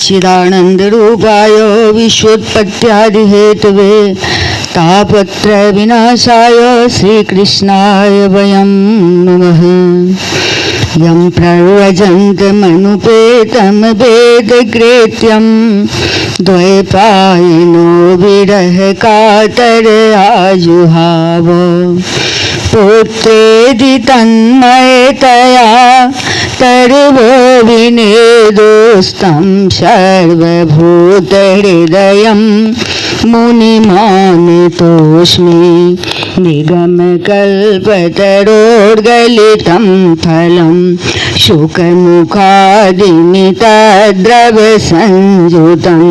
सच्चिदानन्दरूपाय विश्वोत्पत्त्यादिहेतवे तापत्रय विनाशाय श्रीकृष्णाय वयं नमः। यं प्रव्रजन्तमनुपेतं वेदकृत्यं द्वैपायनो विरह कातर आजुहाव पुत्रेदि तन्मयतया तर्वो विनेदोस्तं सर्वभूतहृदयं मुनिमानितोऽस्मि निगमकल्पतरोर्गलितं फलं शुकमुखादिमितद्रवसंयुतं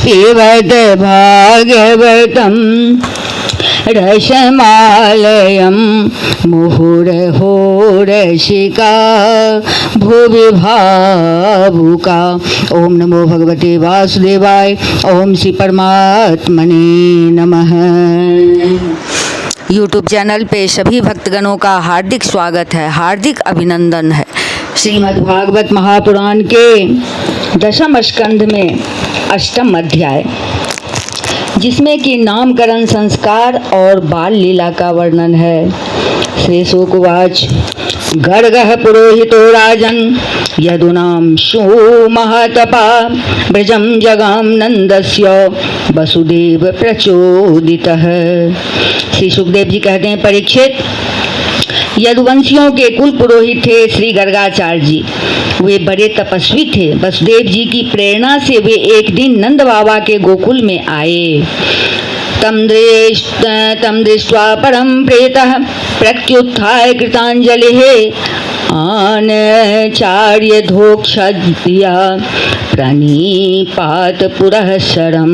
पिबत भागवतं रसमालयं मुहुरहो रसिका भुवि भावुका। ओम नमो भगवते वासुदेवाय। ओम श्री परमात्मने नमः। यूट्यूब चैनल पे सभी भक्तगणों का हार्दिक स्वागत है, हार्दिक अभिनंदन है। श्रीमद् भागवत महापुराण के दशम स्कंध में अष्टम अध्याय, जिसमें कि नामकरण संस्कार और बाल लीला का वर्णन है। श्री शुक उवाच गर्गः पुरोहितो राजन् यदुनां सुमहातपा ब्रजं जगाम नंदस्य वसुदेव प्रचोदितः। श्री सुखदेव जी कहते हैं, परीक्षित, यदुवंशियों के कुल पुरोहित थे श्री गर्गाचार्य जी। वे बड़े तपस्वी थे। वसुदेव जी की प्रेरणा से वे एक दिन नंद बाबा के गोकुल में आए। तम दृष्ट्वा परम प्रेतः प्रत्युत्थाय कृतांजलिः आनचार्य धोक्षया प्रणिपात पुरःसरम।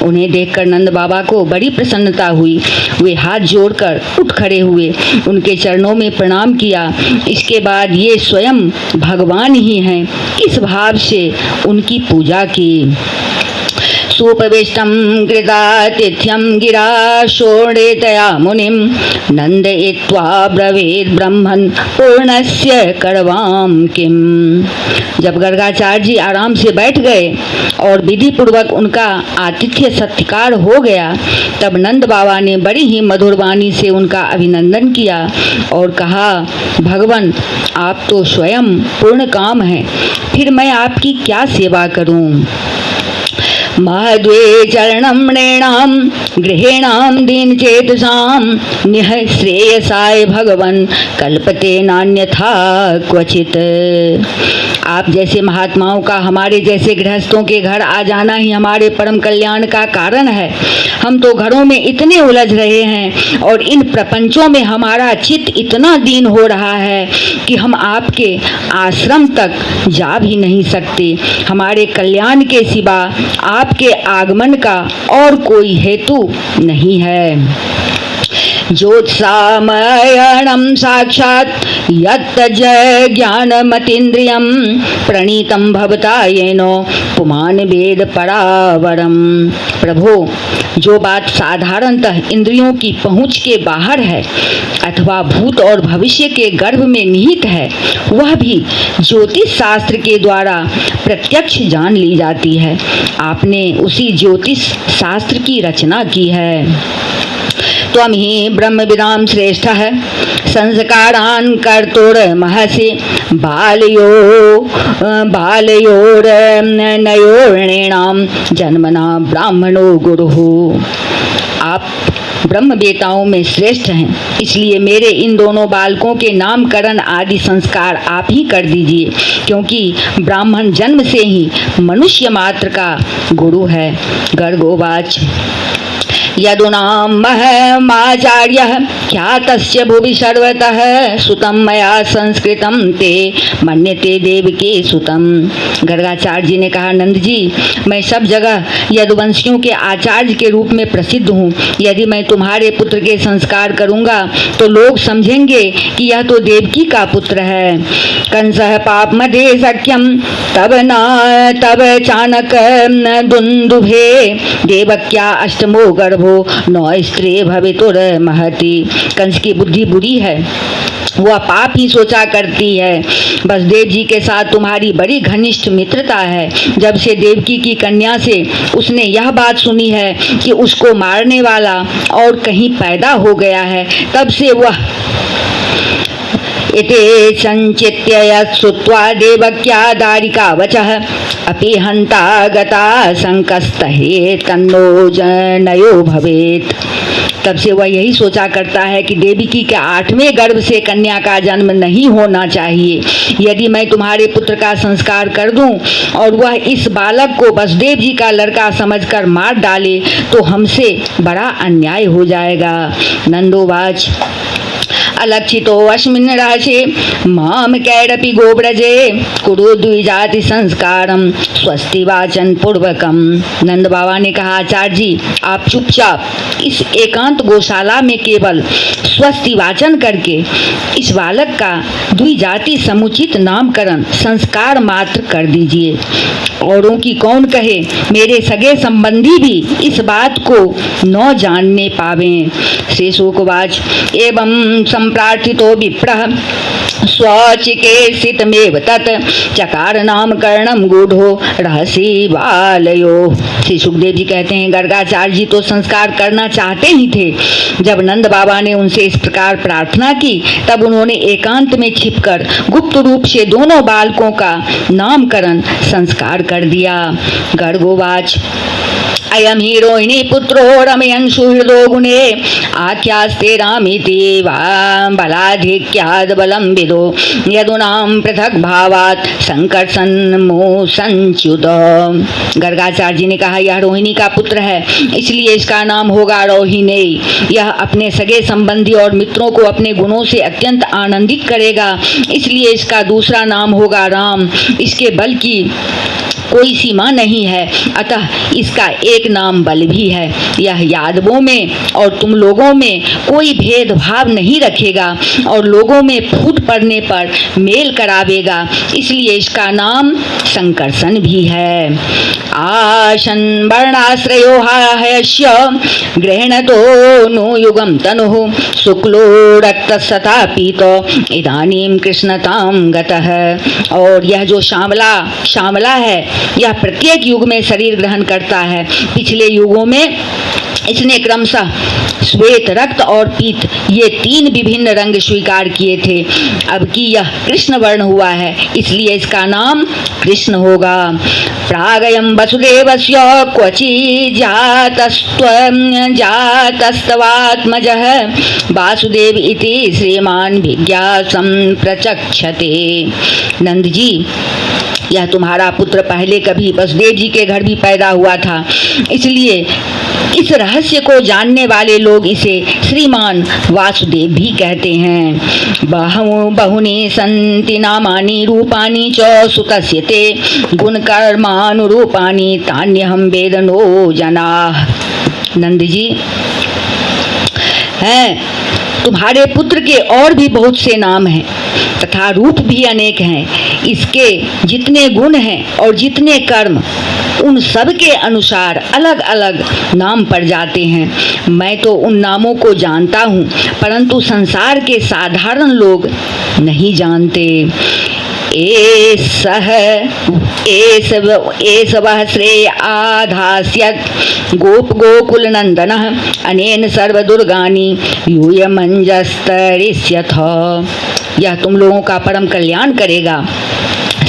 उन्हें देखकर नंद बाबा को बड़ी प्रसन्नता हुई। वे हाथ जोड़कर उठ खड़े हुए, उनके चरणों में प्रणाम किया। इसके बाद ये स्वयं भगवान ही हैं, इस भाव से उनकी पूजा की। सुपविष्टं कृतातिथ्यं गिरा शोणेतया मुनिं नंदयित्वा ब्रवीद ब्रह्मन् पूर्णस्य करवाम किम। जब गर्गाचार्य जी आराम से बैठ गए और विधि पूर्वक उनका आतिथ्य सत्कार हो गया, तब नंद बाबा ने बड़ी ही मधुर वाणी से उनका अभिनंदन किया और कहा, भगवान, आप तो स्वयं पूर्ण काम हैं, फिर मैं आपकी क्या सेवा करूं। महद्वे चरणं नृणां गृहेणां दीनचेतसां निह श्रेयसाय भगवन् कल्पते नान्यथा क्वचित्। आप जैसे महात्माओं का हमारे जैसे गृहस्थों के घर आ जाना ही हमारे परम कल्याण का कारण है। हम तो घरों में इतने उलझ रहे हैं और इन प्रपंचों में हमारा चित्त इतना दीन हो रहा है कि हम आपके आश्रम तक जा भी नहीं सकते। हमारे कल्याण के सिवा आपके आगमन का और कोई हेतु नहीं है। ज्योत्सामयणं साक्षात् यत्तज ज्ञानमतीन्द्रियं प्रणीतं भवता येनो पुमान वेद परावरम। प्रभु, जो बात साधारणतः इंद्रियों की पहुँच के बाहर है अथवा भूत और भविष्य के गर्भ में निहित है, वह भी ज्योतिष शास्त्र के द्वारा प्रत्यक्ष जान ली जाती है। आपने उसी ज्योतिष शास्त्र की रचना की है। त्वं हि ब्रह्मविदां श्रेष्ठः संस्कारान् कर्तुर्महसि बालयोर्नयोर्णीणां जन्मना ब्राह्मणो गुरुः। आप ब्रह्म बेताओं में श्रेष्ठ हैं, इसलिए मेरे इन दोनों बालकों के नामकरण आदि संस्कार आप ही कर दीजिए, क्योंकि ब्राह्मण जन्म से ही मनुष्य मात्र का गुरु है। गर्गोवाच यदुनामहमाचार्यः ख्यातस्य भुवि सर्वतः सुतं मया संस्कृतं ते मन्यते देवकी सुतं। गर्गाचार्य जी ने कहा, नंद जी, मैं सब जगह यदुवंशियों के आचार्य के रूप में प्रसिद्ध हूँ। यदि मैं तुम्हारे पुत्र के संस्कार करूँगा तो लोग समझेंगे कि यह तो देवकी का पुत्र है। कंसः पाप मध्य सख्यम तब चाणक दुंदुभे देवक्या अष्टमो गर्भो नौ स्त्री भवितुर महती। कंस की बुद्धि बुरी है, वह पाप ही सोचा करती है। वसुदेव जी के साथ तुम्हारी बड़ी घनिष्ठ मित्रता है। जब से देवकी की कन्या से उसने यह बात सुनी है कि उसको मारने वाला और कहीं पैदा हो गया है, तब से वह इति संचित्य श्रुत्वा देवक्या दारिका वचः अपि हंता गता संकस्तहे तन्नो जनयो भवेत्। तब से वह यही सोचा करता है कि देवकी के 8वें गर्भ से कन्या का जन्म नहीं होना चाहिए। यदि मैं तुम्हारे पुत्र का संस्कार कर दूं और वह इस बालक को वसुदेव जी का लड़का समझकर मार डाले तो हमसे बड़ा अन्याय हो जाएगा। नंदोवाच अलक्षितो अस्मिन् राशे माम कैरपि गोब्रजे कुरु द्विजाति संस्कारम स्वस्ति वाचन पूर्वकम। नंद बाबा ने कहा, आचार्य जी आप चुपचाप इस एकांत गौशाला में केवल स्वस्ति वाचन करके इस बालक का द्विजाति समुचित नामकरण संस्कार मात्र कर दीजिए। औरों की कौन कहे, मेरे सगे संबंधी भी इस बात को न जानने पावें। श्री शुकवाच एवं संप्रार्थितो विप्रः स्वचिकेत्सितमेव तत् चकार नामकरणम गूढ़ो रहसी बालयो। श्री सुखदेव जी कहते हैं, गर्गाचार्य जी तो संस्कार करना चाहते ही थे। जब नंद बाबा ने उनसे इस प्रकार प्रार्थना की तब उन्होंने एकांत में छिपकर गुप्त रूप से दोनों बालकों का नामकरण संस्कार कर दिया। गर्गोवाच अयम ही रोहिणी पुत्रो रमयन् सुहृदो गुणे आख्यास्ते रामीति बलाधिक्याद बलम विदो यदुनाम पृथक भावात संकर्षण मोह संच्युत। गर्गाचार्य जी ने कहा, यह रोहिणी का पुत्र है, इसलिए इसका नाम होगा रोहिणी। यह अपने सगे संबंधी और मित्रों को अपने गुणों से अत्यंत आनंदित करेगा, इसलिए इसका दूसरा नाम होगा राम। इसके बल की कोई सीमा नहीं है, अतः इसका एक नाम बल भी है। यह यादवों में और तुम लोगों में कोई भेदभाव नहीं रखेगा और लोगों में फूट पड़ने पर मेल करावेगा, इसलिए इसका नाम संकर्षण भी है। आशन वर्णाश्रयो हयस्य गृह्णतो नु युगम तनु शुक्लो रक्तसथा पीतो इदानीं कृष्णताम गतः। और यह जो श्यामला है यह प्रत्येक युग में शरीर ग्रहण करता है। पिछले युगों में इसने क्रमशः श्वेत, रक्त और पीत ये 3 विभिन्न रंग स्वीकार किए थे। अब की यह कृष्ण वर्ण हुआ है, इसलिए इसका नाम कृष्ण होगा। प्रागयम वसुदेवस्य क्वचि जातस्तवात्मजः वासुदेव इति श्रीमान भिज्ञासं प्रचक्षते। नंद जी, यह तुम्हारा पुत्र पहले कभी वसुदेव जी के घर भी पैदा हुआ था, इसलिए इस रहस्य को जानने वाले लोग इसे श्रीमान वासुदेव भी कहते हैं। बहुनी संति नामानि रूपानि च सुतस्य ते गुणकर्मानुरूपानि तान्यहं वेदनो जनाः। नंद जी, हैं तुम्हारे पुत्र के और भी बहुत से नाम हैं तथा रूप भी अनेक हैं। इसके जितने गुण हैं और जितने कर्म, उन सब के अनुसार अलग अलग नाम पड़ जाते हैं। मैं तो उन नामों को जानता हूँ, परंतु संसार के साधारण लोग नहीं जानते। एष वः श्रेय आधास्यत् गोप गोकुल नंदनः अनेन सर्वदुर्गानि यूयमंजस्तरिष्यथ। यह तुम लोगों का परम कल्याण करेगा।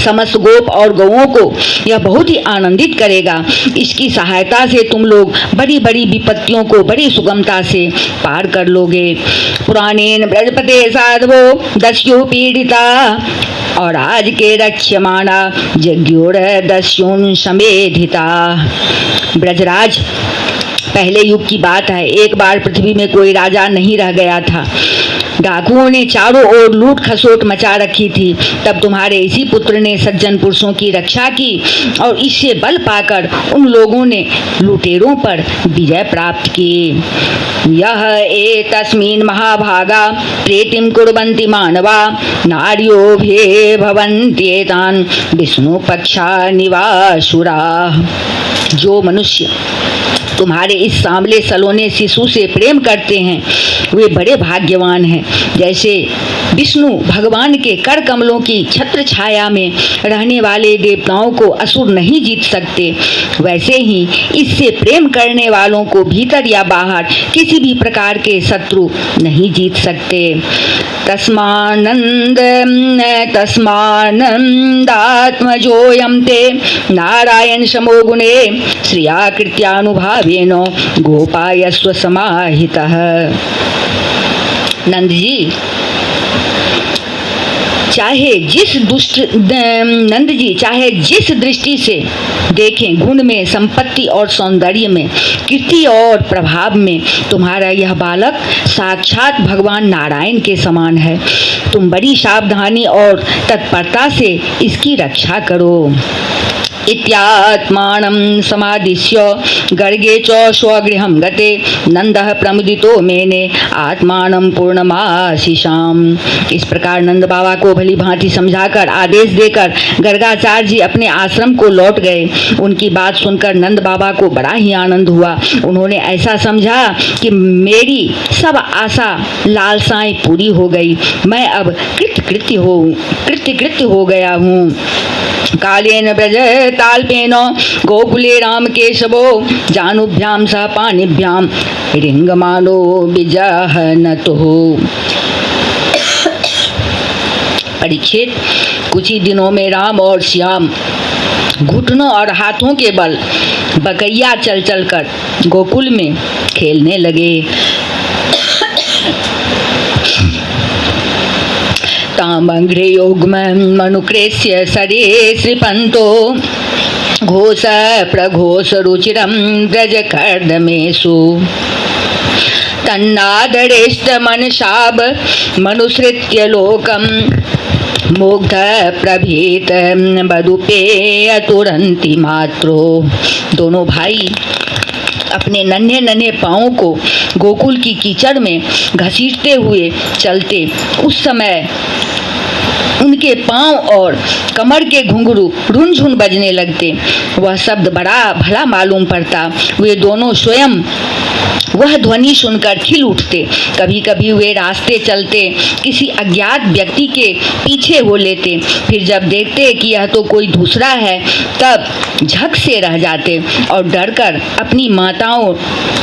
समस्त गोप और गौओं को यह बहुत ही आनंदित करेगा। इसकी सहायता से तुम लोग बड़ी बड़ी विपत्तियों को बड़ी सुगमता से पार कर लोगे। पुराणेन ब्रजपते साधवो दस्यु पीड़िता और आज के रक्ष्यमाणा यज्ञोर दस्युन समेधिता। ब्रजराज, पहले युग की बात है, एक बार पृथ्वी में कोई राजा नहीं रह गया था। डाकुओं ने चारों ओर लूट खसोट मचा रखी थी। तब तुम्हारे इसी पुत्र ने सज्जन पुरुषों की रक्षा की और इससे बल पाकर उन लोगों ने लुटेरों पर विजय प्राप्त की। यह एतस्मिन् महाभागा प्रीतिं कुर्वन्ति मानवा नार्यो भे भवन्त्येतान् विष्णु पक्षा निवासुरा। जो मनुष्य तुम्हारे इस सांवले सलोने शिशु से प्रेम करते हैं वे बड़े भाग्यवान हैं। जैसे विष्णु भगवान के कर कमलों की छत्र छाया में रहने वाले देवताओं को असुर नहीं जीत सकते, वैसे ही इससे प्रेम करने वालों को भीतर या बाहर किसी भी प्रकार के शत्रु नहीं जीत सकते। तस्मानंदात्मजोयं ते नारायण समो गुणे श्रिया कृत्यानुभावेन गोपायस्व समाहितः। नंद जी चाहे जिस दृष्टि से देखें, गुण में, संपत्ति और सौंदर्य में, कीर्ति और प्रभाव में तुम्हारा यह बालक साक्षात भगवान नारायण के समान है। तुम बड़ी सावधानी और तत्परता से इसकी रक्षा करो। इत्यात्मानं समादिश्य गर्गे च स्वगृहं गते नंदः प्रमुदितो मेने आत्मानं पूर्णमाशीषाम। इस प्रकार नंद बाबा को भली भांति समझाकर आदेश देकर गर्गाचार्य जी अपने आश्रम को लौट गए। उनकी बात सुनकर नंद बाबा को बड़ा ही आनंद हुआ। उन्होंने ऐसा समझा कि मेरी सब आशा लालसाएं पूरी हो गई, मैं अब कृतकृत्य हो गया हूँ। कालेन ब्रज ताल्पेन गोकुले राम केशवो जानुभ्याम सह पाणिभ्याम रिंगमानो विजहनतो। परीक्षित, कुछ ही दिनों में राम और श्याम घुटनों और हाथों के बल बकैया चल चल कर गोकुल में खेलने लगे। तामग्रयोग्मनुकृत्य सरे श्रीपन्तो घोष प्रघोष रुचिरं व्रजकर्दमेषु तन्नादरेष्ट मनसाब मनुसृत्य लोकं मुग्ध प्रभीत बदुपेय तुरंती मात्रो। दोनों भाई अपने नन्हे नन्हे पाँवों को गोकुल की कीचड़ में घसीटते हुए चलते। उस समय उनके पांव और कमर के घुंघरू रुनझुन बजने लगते। वह शब्द बड़ा भला मालूम पड़ता। वे दोनों स्वयं वह ध्वनि सुनकर खिल उठते। कभी कभी वे रास्ते चलते किसी अज्ञात व्यक्ति के पीछे हो लेते, फिर जब देखते कि यह तो कोई दूसरा है तब झक से रह जाते और डरकर अपनी माताओं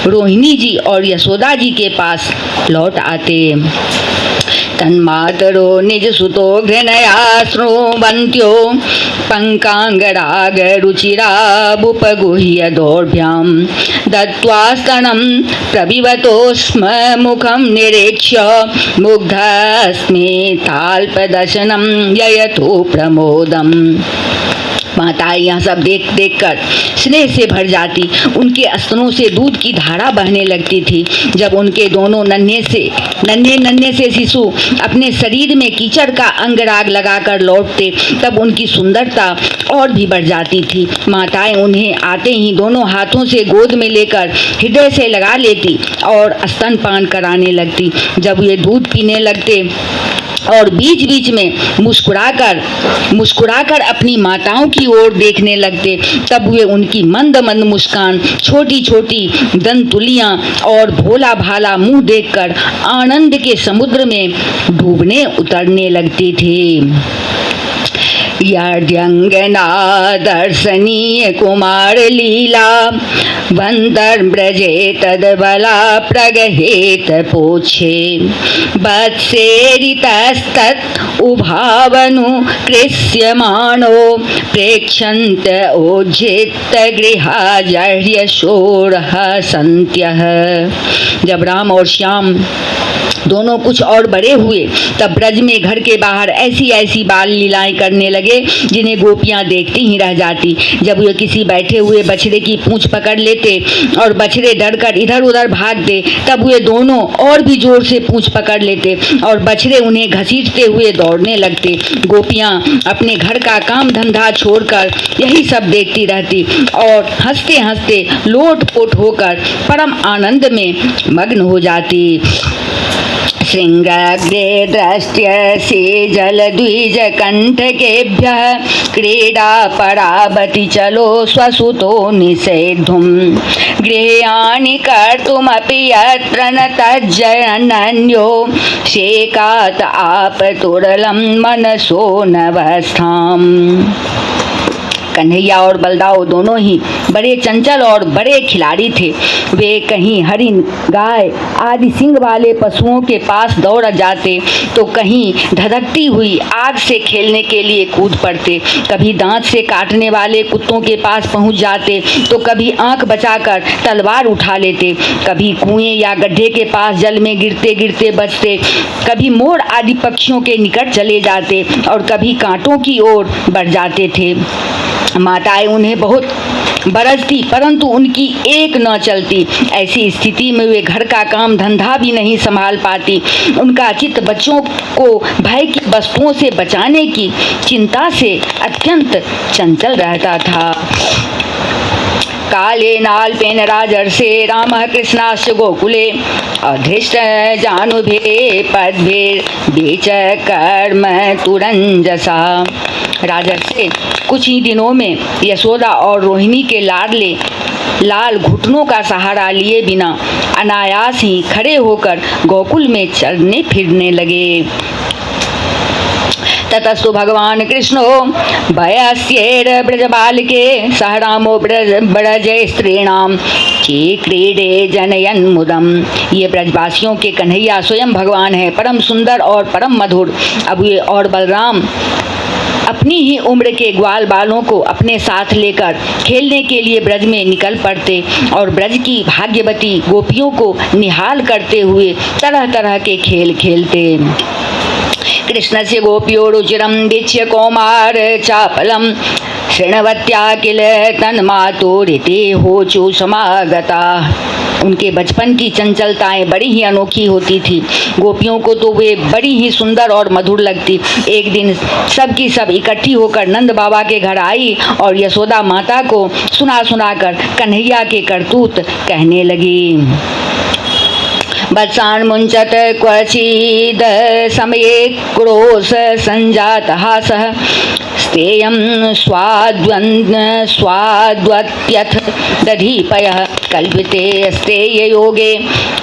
रोहिणी जी और यशोदा जी के पास लौट आते। तन्मातरो निज सुतो घृणया श्रुवन्त्यो पंकांगराग रुचिराबुपगुह्य दौर्भ्यां दत्त्वा स्तनं प्रविवतो स्म मुखं निरीक्ष्य मुग्धस्मिताल्पदशनं ययतो प्रमोदम्। माताएं यह सब देख देख कर स्नेह से भर जाती। उनके स्तनों से दूध की धारा बहने लगती थी। जब उनके दोनों नन्हे से शिशु अपने शरीर में कीचड़ का अंगराग लगाकर लौटते तब उनकी सुंदरता और भी बढ़ जाती थी। माताएं उन्हें आते ही दोनों हाथों से गोद में लेकर हृदय से लगा लेती और स्तनपान कराने लगती। जब वे दूध पीने लगते और बीच बीच में मुस्कुराकर अपनी माताओं की ओर देखने लगते तब वे उनकी मंद मंद मुस्कान, छोटी छोटी दंतुलियां और भोला भाला मुंह देखकर आनंद के समुद्र में डूबने उतरने लगती थी। यद्यंगना दर्शनीय कुमार लीला बंदर ब्रजे तदबला प्रगहेत पोछे बत्सेरितस्तत् उभावनु कृष्यमाणो प्रेक्षन्त ओज्जित गृहाजर्य शोरः सन्त्यः। जब राम और श्याम दोनों कुछ और बड़े हुए तब ब्रज में घर के बाहर ऐसी ऐसी बाल लीलाएं करने लगे जिन्हें गोपियां देखती ही रह जाती। जब वे किसी बैठे हुए बछड़े की पूंछ पकड़ लेते और बछड़े डरकर इधर उधर भागते तब वे दोनों और भी जोर से पूंछ पकड़ लेते और बछड़े उन्हें घसीटते हुए दौड़ने लगते। गोपियां अपने घर का काम धंधा छोड़कर यही सब देखती रहती और हंसते हंसते लोट पोट होकर परम आनंद में मग्न हो जाती। श्रृंगाग्रे दृष्ट्यसे जलद्विजकण्ठकेभ्यः क्रीडा परावति चलो स्वसुतो निषेद्धुं गृहाणि कर्तुमपि यत्र न तज्जनन्यो शेकात आपतुरलं मनसो नवस्थाम्। कन्हैया और बलदाऊ दोनों ही बड़े चंचल और बड़े खिलाड़ी थे। वे कहीं हरिण, गाय आदि सींग वाले पशुओं के पास दौड़ जाते तो कहीं धधकती हुई आग से खेलने के लिए कूद पड़ते, कभी दांत से काटने वाले कुत्तों के पास पहुंच जाते तो कभी आंख बचाकर तलवार उठा लेते, कभी कुएं या गड्ढे के पास जल में गिरते गिरते बचते, कभी मोर आदि पक्षियों के निकट चले जाते और कभी कांटों की ओर बढ़ जाते थे। माताएं उन्हें बहुत बरसती परंतु उनकी एक न चलती। ऐसी स्थिति में वे घर का काम धंधा भी नहीं संभाल पाती। उनका चित्त बच्चों को भय की वस्तुओं से बचाने की चिंता से अत्यंत चंचल रहता था। काले नाल्पेन राजर्षे रामः कृष्णास्य गोकुले अधृष्ट जानुभे पद्भिर् बीच कर्म तुरंजसा। राजर्षे कुछ ही दिनों में यशोदा और रोहिणी के लाडले लाल घुटनों का सहारा लिए बिना अनायास ही खड़े होकर गोकुल में चलने फिरने लगे। ततस्तु भगवान कृष्णो भयस्येर ब्रजबालके सह रामो ब्रज स्त्रीणाम चे क्रीडे जनयन मुदम। ये ब्रजवासियों के कन्हैया स्वयं भगवान है, परम सुंदर और परम मधुर। अब ये और बलराम अपनी ही उम्र के ग्वाल बालों को अपने साथ लेकर खेलने के लिए ब्रज में निकल पड़ते और ब्रज की भाग्यवती गोपियों को निहाल करते हुए तरह तरह के खेल खेलते। कृष्ण से गोपियों रुचिरम दीक्ष्य कौमार चापलम शृण्वत्या किल तन्मातुरिति होचु समागता। उनके बचपन की चंचलताएं बड़ी ही अनोखी होती थी। गोपियों को तो वे बड़ी ही सुंदर और मधुर लगती। एक दिन सब की सब इकट्ठी होकर नंद बाबा के घर आई और यशोदा माता को सुना सुनाकर कन्हैया के करतूत कहने लगी। वत्सान् मुञ्चत क्वचिद समये क्रोश संजात हासः स्तेयं स्वाद्वत्यथ दधीपयः कल्पिते स्तेय योगे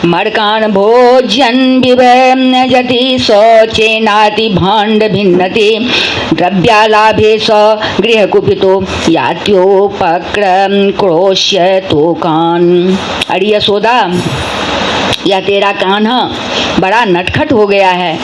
मर्कान् भोज्यन् विभजति शौचेनाति भाण्ड भिन्नति द्रव्यालाभे स गृहकुपितो यात्योपक्रम क्रोश्य तोकान्। अरे यशोदा, यह तेरा कान्हा बड़ा नटखट हो गया है।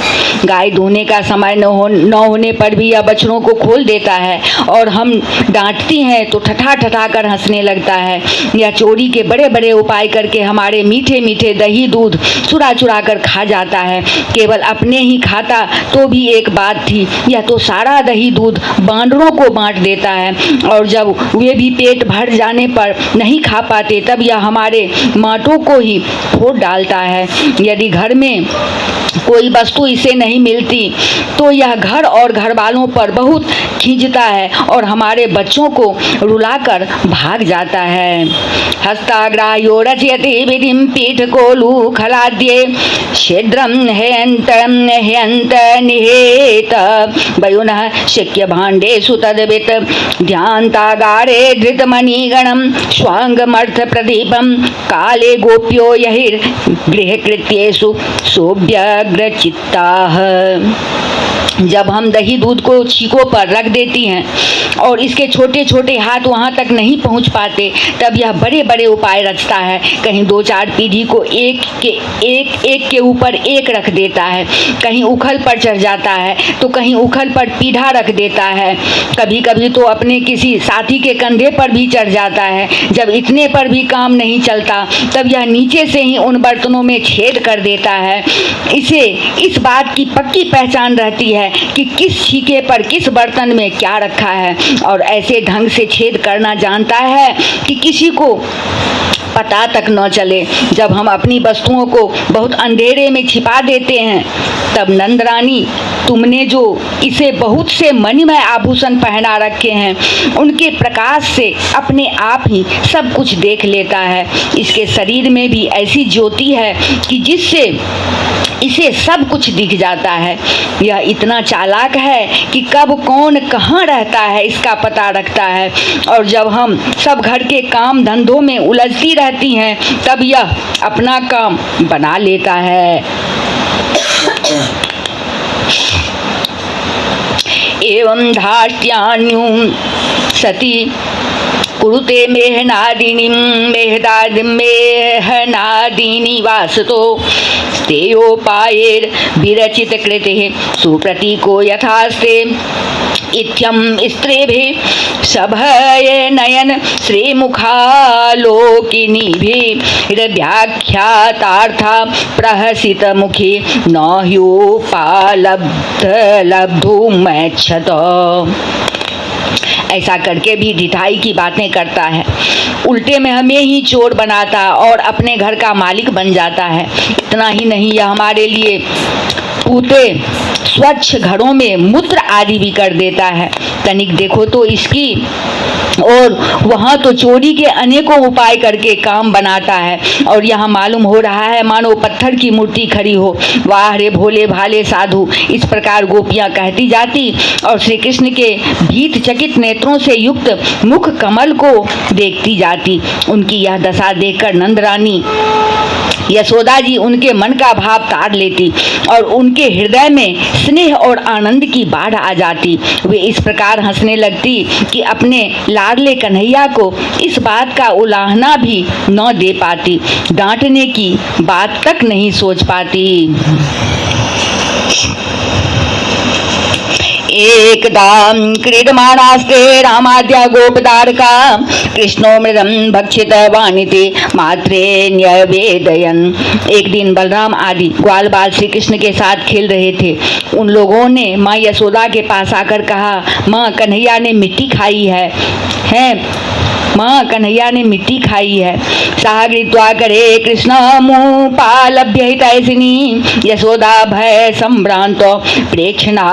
गाय धोने का समय न होने पर भी यह बछड़ों को खोल देता है और हम डांटती हैं तो ठठा ठठा कर हंसने लगता है। यह चोरी के बड़े बड़े उपाय करके हमारे मीठे मीठे दही दूध चुरा चुरा कर खा जाता है। केवल अपने ही खाता तो भी एक बात थी, यह तो सारा दही दूध बांदरों को बांट देता है और जब वे भी पेट भर जाने पर नहीं खा पाते तब यह हमारे माटों को ही फोड़ डालता है। यदि घर में कोई वस्तु इसे नहीं मिलती तो यह घर और घर वालों पर बहुत खींचता है और हमारे बच्चों को रुलाकर भाग जाता है। हस्ताग्राह्यो रचयति विधिं पीठकोलु खलाद्ये छिद्रं हेयंत निहेत वयुनः शिक्य भाण्डेषु तद्वित ध्यान्तागारे धृतमणिगणं स्वांगमर्थ प्रदीपं काले गोप्यो यहिर् गृहकृत्येषु सोऽभ्यग्रचित्ताः। जब हम दही दूध को छीकों पर रख देती हैं और इसके छोटे छोटे हाथ वहाँ तक नहीं पहुँच पाते तब यह बड़े बड़े उपाय रचता है। कहीं दो चार पीढ़ी को एक के ऊपर एक रख देता है, कहीं उखल पर चढ़ जाता है तो कहीं उखल पर पीढ़ा रख देता है, कभी कभी तो अपने किसी साथी के कंधे पर भी चढ़ जाता है। जब इतने पर भी काम नहीं चलता तब यह नीचे से ही उन बर्तनों में छेद कर देता है। इसे इस बात की पक्की पहचान रहती है है कि किस छीके पर किस बर्तन में क्या रखा है, और ऐसे ढंग से छेद करना जानता है कि किसी को पता तक न चले। जब हम अपनी वस्तुओं को बहुत अंधेरे में छिपा देते हैं, तब नंद रानी तुमने जो इसे बहुत से मणिमय आभूषण पहना रखे हैं, उनके प्रकाश से अपने आप ही सब कुछ देख लेता है। इसके शरीर में भी ऐसी ज्योति है कि जिससे इसे सब कुछ दिख जाता है। यह इतना चालाक है कि कब कौन कहाँ रहता है इसका पता रखता है, और जब हम सब घर के काम धंधों में उलझती रहती हैं, तब यह अपना काम बना लेता है। एवं धाष्ट्यान्यूं सती कुरुते मेहनादिनी वासतो तेयोपायेर विरचित कृते सुप्रतीको यथास्ते इत्यं स्त्रीभिः सभये नयन श्रीमुखालोकिनीभिर्व्याख्यातार्था प्रहसितमुखी न ह्योपालब्धलब्धुमैच्छत। ऐसा करके भी ढिठाई की बातें करता है, उल्टे में हमें ही चोर बनाता और अपने घर का मालिक बन जाता है। इतना ही नहीं, यह हमारे लिए पूते स्वच्छ घरों में मूत्र आदि भी कर देता है। तनिक देखो तो इसकी, और वहाँ तो चोरी के अनेकों उपाय करके काम बनाता है, और यहाँ मालूम हो रहा है मानो पत्थर की मूर्ति खड़ी हो। वाह रे भोले भाले साधु, इस प्रकार गोपियाँ कहती जाती और श्री कृष्ण के भीत चकित नेत्रों से युक्त मुख कमल को देखती जाती। उनकी यह दशा देखकर नंद रानी यशोदा जी उनके मन का भाव तार लेती और उनके हृदय में स्नेह और आनंद की बाढ़ आ जाती। वे इस प्रकार हंसने लगती कि अपने लाडले कन्हैया को इस बात का उलाहना भी न दे पाती, डांटने की बात तक नहीं सोच पाती। एकदा क्रीडमाणास्ते रामाद्या गोपदारका कृष्णो मृदं भक्षितवानिति मात्रे न्यवेदयन्। एक दिन बलराम आदि ग्वाल बाल श्री कृष्ण के साथ खेल रहे थे। उन लोगों ने माँ यशोदा के पास आकर कहा, माँ कन्हैया ने मिट्टी खाई है माँ कन्हैया ने मिट्टी खाई है। साहगृत्वा करे कृष्ण मुपालभ्य हितैषिणी यशोदा भय संभ्रांतो प्रेक्षणा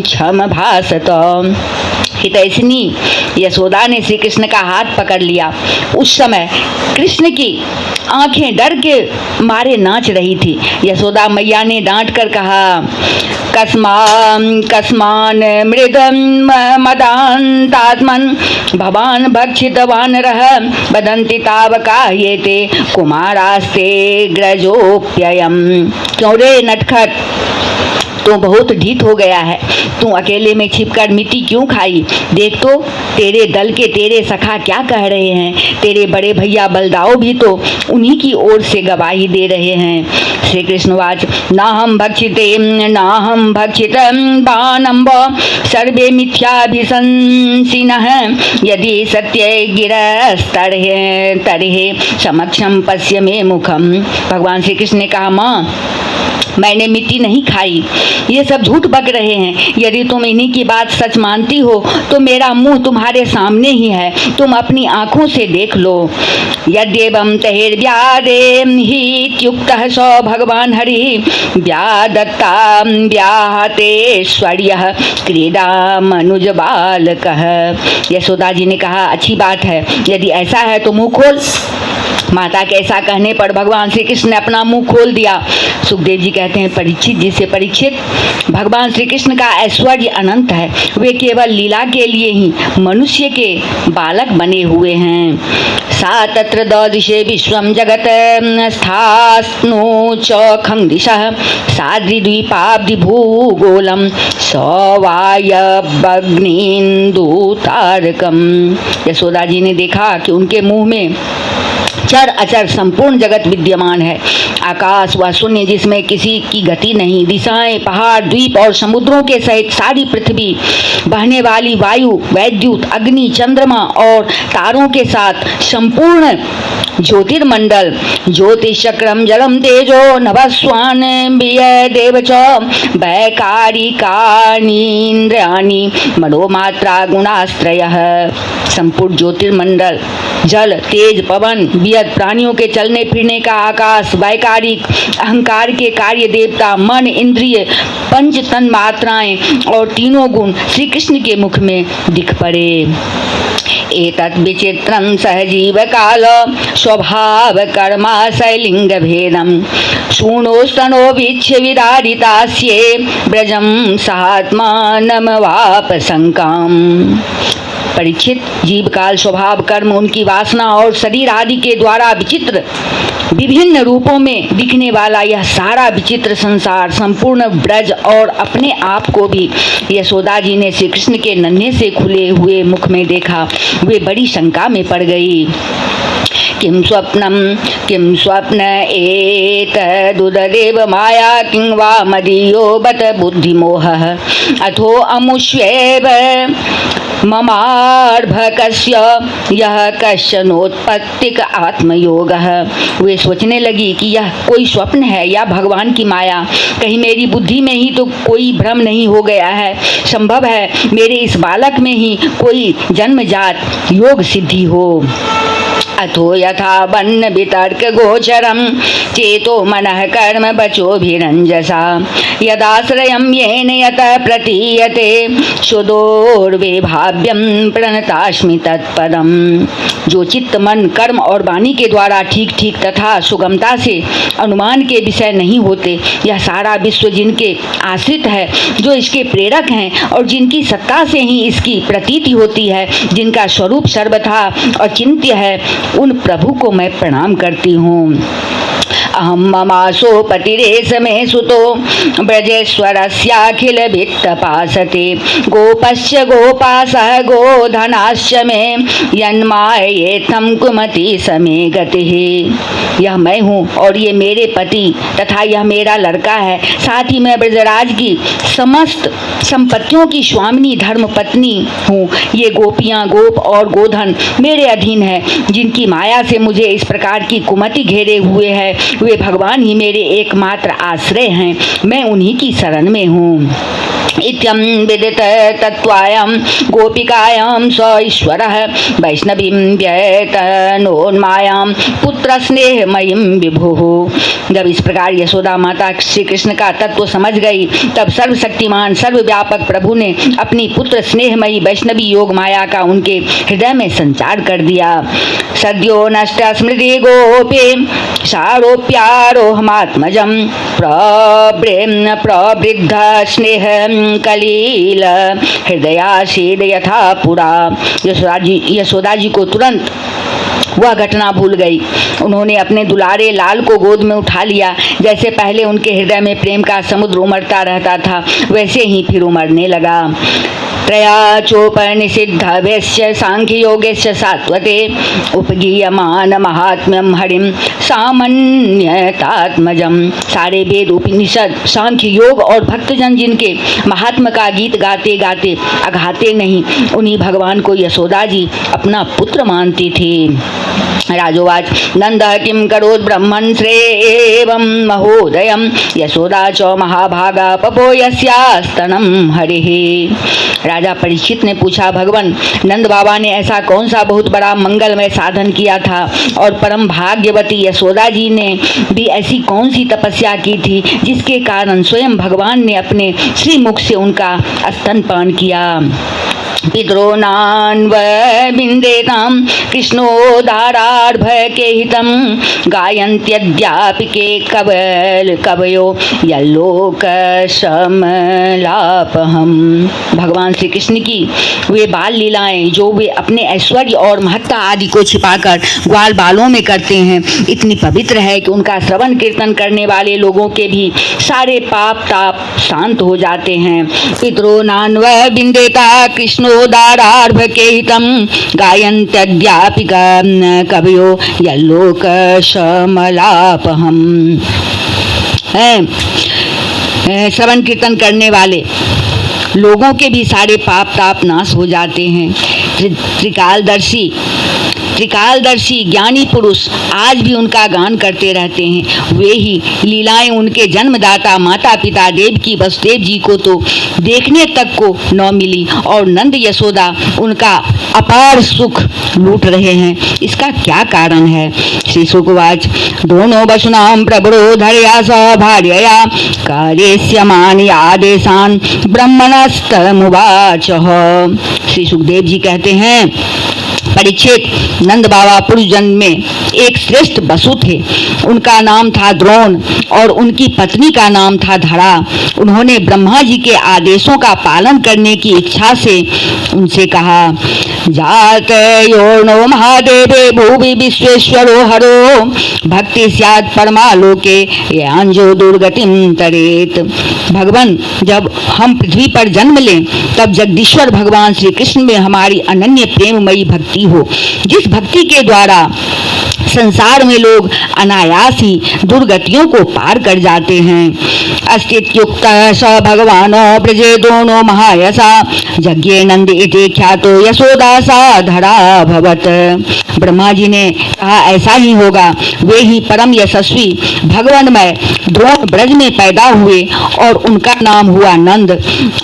क्षम भासत। हितैषिनी यशोदा ने श्री कृष्ण का हाथ पकड़ लिया। उस समय कृष्ण की आंखें डर के मारे नाच रही थी। यशोदा मैया ने डांट कर कहा, कस्मान मृदं मदान्तात्मन् भवान भक्षितवान रह वदन्ति तावका येते कुमारास्ते ग्रजोप्ययम्। क्यों रे नटखट, तू बहुत ढीठ हो गया है। तू अकेले में छिपकर मिट्टी क्यों खाई? देख तो तेरे दल के तेरे सखा क्या कह रहे हैं। तेरे बड़े भैया बलदाऊ भी तो उन्हीं की ओर से गवाही दे रहे हैं। श्री कृष्णवाच, नाहं भक्षितं बाणम्ब सर्वे मिथ्याभिशंसिनः यदि सत्ये गिरस्तर्हे समक्षम पश्य मे मुखम। भगवान श्री कृष्ण ने कहा, माँ मैंने मिट्टी नहीं खाई, ये सब झूठ बक रहे हैं। यदि तुम इन्हीं की बात सच मानती हो तो मेरा मुंह तुम्हारे सामने ही है, तुम अपनी आंखों से देख लो। यद्येवं तैर्व्यादेहित्युक्तः स भगवान हरि व्यादत्ता व्याहतेश्वर्यः क्रीडा मनुज बालकः। यशोदा जी ने कहा, अच्छी बात है, यदि ऐसा है तो मुंह खोल। माता के ऐसा कहने पर भगवान श्री कृष्ण ने अपना मुंह खोल दिया। सुखदेव जी कहते हैं, परीक्षित जी से परीक्षित, भगवान श्री कृष्ण का ऐश्वर्य अनंत है। वे केवल लीला के लिए ही मनुष्य के बालक बने हुए हैं। सा तत्र ददिशे विश्वं जगत स्थास्नो च खंदिशः साद्रिद्वीपाब्धि भूगोलम सवायबग्निन्दुतारकम। यशोदा जी ने देखा कि उनके मुंह में चर अचर संपूर्ण जगत विद्यमान है। आकाश व शून्य जिसमें किसी की गति नहीं, दिशाएं, पहाड़, द्वीप और समुद्रों के सहित सारी पृथ्वी, बहने वाली वायु, वैद्युत, अग्नि, चंद्रमा और तारों के साथ संपूर्ण ज्योतिर्मंडल, ज्योतिषक्रम जलम तेजो नभस्वान देव च वैकारिकानीन्द्रियाणि मनोमात्रा गुणास्त्रयः। संपूर्ण ज्योतिर्मंडल, जल, तेज, पवन, वियत, प्राणियों के चलने फिरने का आकाश, वैकारिक, अहंकार के कार्य देवता, मन, इंद्रिय, पंच तन मात्राएं और तीनों गुण श्री कृष्ण के मुख में दिख पड़े। एतत् विचित्रं सहजीव काल स्वभाव कर्माशय लिंग भेदम शूणोस्तनो वीक्ष्य विदारितास्ये ब्रजम सहात्मानमवाप शंकाम। परीक्षित, जीव काल, स्वभाव, कर्म, उनकी वासना और शरीर आदि के द्वारा विचित्र विभिन्न रूपों में दिखने वाला यह सारा विचित्र संसार, संपूर्ण ब्रज और अपने आप को भी यशोदा जी ने श्री कृष्ण के नन्हे से खुले हुए मुख में देखा। वे बड़ी शंका में पड़ गई। किं स्वप्न एतदुदरेव माया किं वा मदीयो बत बुद्धिमोहः अथो अमुष्येव ममार्भकस्य यह कश्चनोत्पत्तिक आत्मयोगः। वे सोचने लगी कि यह कोई स्वप्न है या भगवान की माया, कहीं मेरी बुद्धि में ही तो कोई भ्रम नहीं हो गया है। संभव है मेरे इस बालक में ही कोई जन्मजात योग सिद्धि हो। अथो यथा वन्न वितर्क गोचरम चेतो मनः कर्म बचोभिरंजसा यदाश्रयं येन यत प्रतीयते सुदूरवे भाव्यम प्रणतास्मि तत्पदम। जो चित्त, मन, कर्म और वाणी के द्वारा ठीक ठीक तथा सुगमता से अनुमान के विषय नहीं होते, यह सारा विश्व जिनके आश्रित है, जो इसके प्रेरक हैं और जिनकी सत्ता से ही इसकी प्रतीति होती है, जिनका स्वरूप सर्वथा अचिंत्य है, उन प्रभु को मैं प्रणाम करती हूँ। अहम ममासो पतिरेश में सुतो ब्रजेश्वरस्याखिल भित्तपासते गोपस्य गोपासः गोधनाश्च में यन्मायेथं कुमति समे गतिः। यह मैं हूँ और ये मेरे पति तथा यह मेरा लड़का है। साथ ही मैं ब्रजराज की समस्त संपत्तियों की स्वामिनी धर्म पत्नी हूँ। ये गोपियाँ, गोप और गोधन मेरे अधीन है। जिनकी माया से मुझे इस प्रकार की कुमति घेरे हुए है, वे भगवान ही मेरे एकमात्र आश्रय हैं। मैं उन्हीं की शरण में हूँ। इत्यं विदित तत्त्वायं गोपिकायां स ईश्वरः वैष्णवीं व्यतनोन्मायां पुत्र स्नेहमयीं विभुः। जब इस प्रकार यशोदा माता श्री कृष्ण का तत्व समझ गई, तब सर्वशक्तिमान सर्वव्यापक प्रभु ने अपनी पुत्र स्नेहमयी वैष्णवी योग माया का उनके हृदय में संचार कर दिया। सद्यो नष्ट स्मृति गोपी सारोप्यारोहमात्मजं प्रवृद्ध स्नेह कलील हृदयासीद यथा पुरा। यशोदा जी को तुरंत वह घटना भूल गई। उन्होंने अपने दुलारे लाल को गोद में उठा लिया। जैसे पहले उनके हृदय में प्रेम का समुद्र उमड़ता रहता था, वैसे ही फिर उमड़ने लगा। त्रयाचोपनिषिद्ध वैश्य सांख्य योगेश्य सात्वते उपगीयमान महात्म्यम हरिम सामान्यतात्मजम। सारे वेद, उपनिषद, सांख्य योग और भक्तजन जिनके महात्मा का गीत गाते गाते अघाते नहीं, उन्हीं भगवान को यशोदा जी अपना पुत्र मानती थी। राजोवाच नंद किं करोत् ब्रह्मन् श्रेयं महोदयं यशोदा च महाभागा पपो यस्यास्तनं हरिः। राजा परीक्षित ने पूछा, भगवान नंद बाबा ने ऐसा कौन सा बहुत बड़ा मंगलमय साधन किया था और परम भाग्यवती यशोदा जी ने भी ऐसी कौन सी तपस्या की थी जिसके कारण स्वयं भगवान ने अपने श्रीमुख से उनका स्तनपान किया। पितॄणान्वबिन्देतां कृष्णोदारार्भके हितं गायन्त्यद्यापि के कवयो यल्लोकशमलापहम्। भगवान श्री कृष्ण की वे बाल लीलाएं जो वे अपने ऐश्वर्य और महत्ता आदि को छिपाकर ग्वाल बालों में करते हैं, इतनी पवित्र है कि उनका श्रवण कीर्तन करने वाले लोगों के भी सारे पाप ताप शांत हो जाते हैं। पितॄणान्वबिन्देता कृष्ण कृष्णोदारार्भ के हितम गायन्त्यद्यापि कवयो यल्लोक समलापहम। श्रवण कीर्तन करने वाले लोगों के भी सारे पाप ताप नाश हो जाते हैं। त्रिकालदर्शी ज्ञानी पुरुष आज भी उनका गान करते रहते हैं। वे ही लीलाएं उनके जन्मदाता माता पिता देवकी वसुदेव जी को तो देखने तक को न मिली और नंद यशोदा उनका अपार सुख लूट रहे हैं। इसका क्या कारण है? श्री शुकवाच दोनों वसुनाम प्रबोधया सभार्यया कार्यस्यमानि आदेशान ब्रह्मणस्तमुवाच। श्री सुखदेव जी कहते हैं, परीक्षित, नंद बाबा पूर्व जन्म में एक श्रेष्ठ वसु थे। उनका नाम था द्रोण और उनकी पत्नी का नाम था धरा। उन्होंने ब्रह्मा जी के आदेशों का पालन करने की इच्छा से उनसे कहा, जात योर्णो महादेवे भूवि विश्वेश्वरो हरो भक्ति स्यात् परमालोके यांजो दुर्गतिम तरेत। भगवान, जब हम पृथ्वी पर जन्म लें तब जगदीश्वर भगवान श्री कृष्ण में हमारी अनन्य प्रेममयी भक्ति हो, जिस भक्ति के द्वारा संसार में लोग अनायास ही दुर्गतियों को पार कर जाते हैं। अस्तित्युक्त स भगवान ब्रजे दोनों महायसा यज्ञे नंद इति ख्यातो यशोदा सा धरा भवत। ब्रह्मा जी ने कहा, ऐसा ही होगा। वे ही परम यशस्वी भगवानमय द्रोण ब्रज में पैदा हुए और उनका नाम हुआ नंद,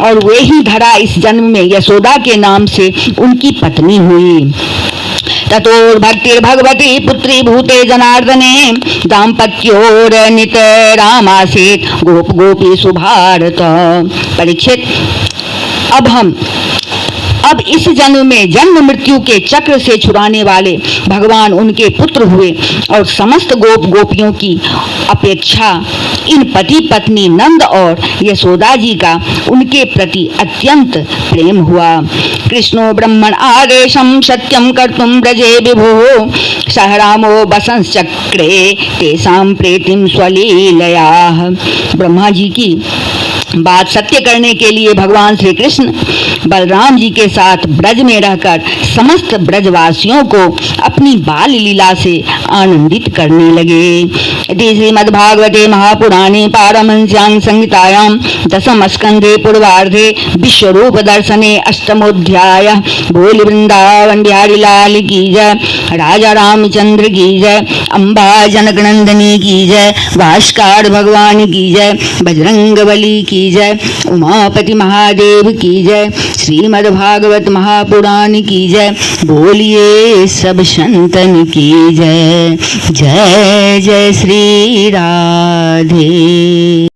और वे ही धरा इस जन्म में यशोदा के नाम से उनकी पत्नी हुई। ततोर्भक्तिर्भगवती पुत्री भूते जनार्दने दाम्पत्योर्नितरामासीत् गोप गोपी सुभारत। परीक्षित, अब इस जन्म में जन्म मृत्यु के चक्र से छुड़ाने वाले भगवान उनके पुत्र हुए और समस्त गोप गोपियों की अपेक्षा इन पति पत्नी नंद और यशोदा जी का उनके प्रति अत्यंत प्रेम हुआ। कृष्णो ब्रह्मण आदेशम सत्यम कर्तुम ब्रजे विभो सह रामो बसंश्चक्रे तेषां प्रीतिम स्वलीलया। ब्रह्मा जी की बात सत्य करने के लिए भगवान श्री कृष्ण बलराम जी के साथ ब्रज में रहकर समस्त ब्रजवासियों को अपनी बाल लीला से आनंदित करने लगे। श्रीमद्भागवते महापुराणे पारमहंस्यां संहितायां दशम स्कंधे पूर्वार्धे विश्वरूप दर्शने अष्टमोध्याय। बोल वृंदावन बिहारी लाल की जय, राजा रामचंद्र की जय, अम्बा जनक नंदनी की जय, भास्कर भगवान की जय, बजरंगबली की जय, उमापति महादेव की जय, श्रीमद् भागवत महापुराण की जय। बोलिए सब संतन की जय। जय जय श्री राधे।